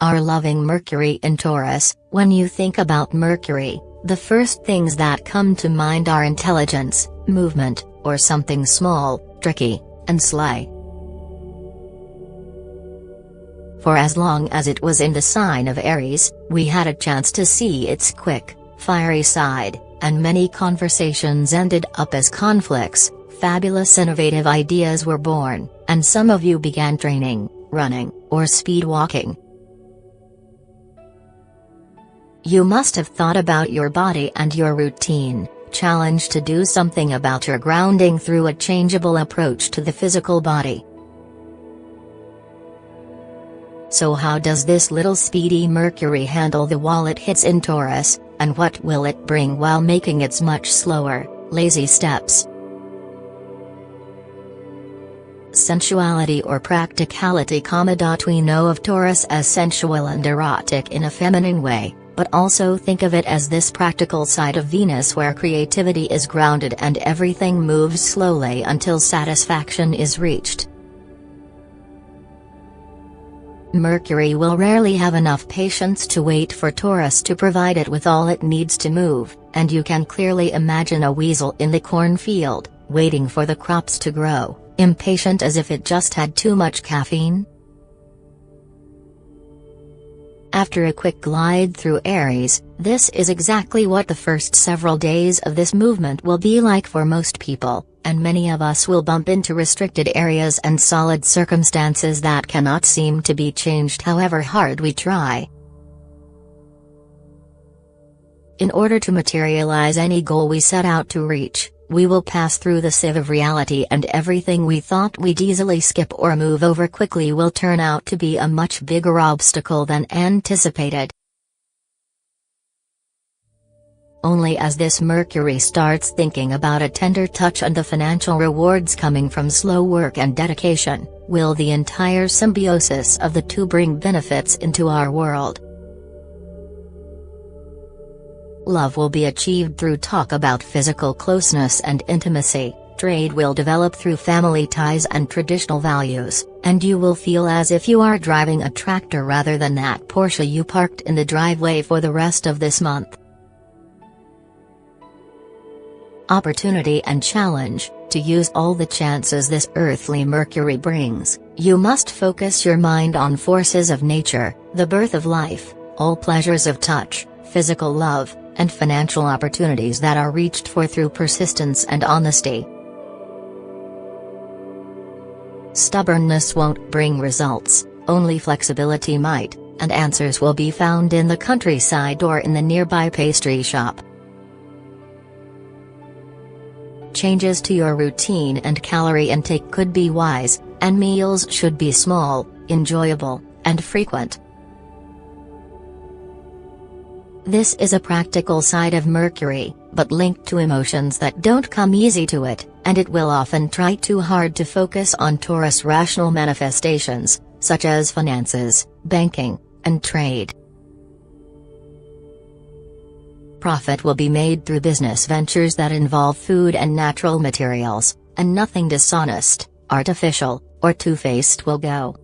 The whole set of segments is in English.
Our loving Mercury in Taurus. When you think about Mercury, the first things that come to mind are intelligence, movement, or something small, tricky, and sly. For as long as it was in the sign of Aries, we had a chance to see its quick, fiery side, and many conversations ended up as conflicts. Fabulous innovative ideas were born, and some of you began training, running, or speed walking. You must have thought about your body and your routine, challenged to do something about your grounding through a changeable approach to the physical body. So how does this little speedy Mercury handle the wall it hits in Taurus, and what will it bring while making its much slower, lazy steps? Sensuality or practicality. We know of Taurus as sensual and erotic in a feminine way, but also think of it as this practical side of Venus where creativity is grounded and everything moves slowly until satisfaction is reached. Mercury will rarely have enough patience to wait for Taurus to provide it with all it needs to move, and you can clearly imagine a weasel in the cornfield, waiting for the crops to grow, impatient as if it just had too much caffeine. After a quick glide through Aries, this is exactly what the first several days of this movement will be like for most people, and many of us will bump into restricted areas and solid circumstances that cannot seem to be changed however hard we try. In order to materialize any goal we set out to reach, we will pass through the sieve of reality, and everything we thought we'd easily skip or move over quickly will turn out to be a much bigger obstacle than anticipated. Only as this Mercury starts thinking about a tender touch and the financial rewards coming from slow work and dedication, will the entire symbiosis of the two bring benefits into our world. Love will be achieved through talk about physical closeness and intimacy, trade will develop through family ties and traditional values, and you will feel as if you are driving a tractor rather than that Porsche you parked in the driveway for the rest of this month. Opportunity and challenge. To use all the chances this earthly Mercury brings, you must focus your mind on forces of nature, the birth of life, all pleasures of touch, physical love, and financial opportunities that are reached for through persistence and honesty. Stubbornness won't bring results, only flexibility might, and answers will be found in the countryside or in the nearby pastry shop. Changes to your routine and calorie intake could be wise, and meals should be small, enjoyable, and frequent. This is a practical side of Mercury, but linked to emotions that don't come easy to it, and it will often try too hard to focus on Taurus rational manifestations, such as finances, banking, and trade. Profit will be made through business ventures that involve food and natural materials, and nothing dishonest, artificial, or two-faced will go.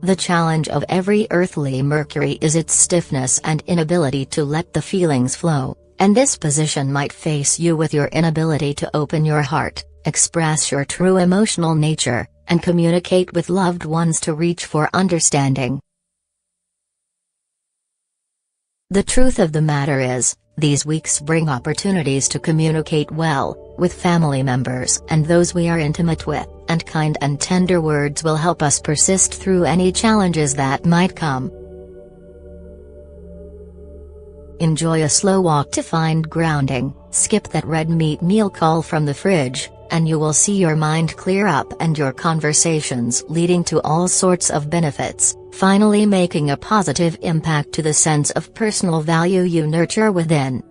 The challenge of every earthly Mercury is its stiffness and inability to let the feelings flow, and this position might face you with your inability to open your heart, express your true emotional nature, and communicate with loved ones to reach for understanding. The truth of the matter is, these weeks bring opportunities to communicate well, with family members and those we are intimate with, and kind and tender words will help us persist through any challenges that might come. Enjoy a slow walk to find grounding, skip that red meat meal call from the fridge, and you will see your mind clear up and your conversations leading to all sorts of benefits, finally making a positive impact to the sense of personal value you nurture within.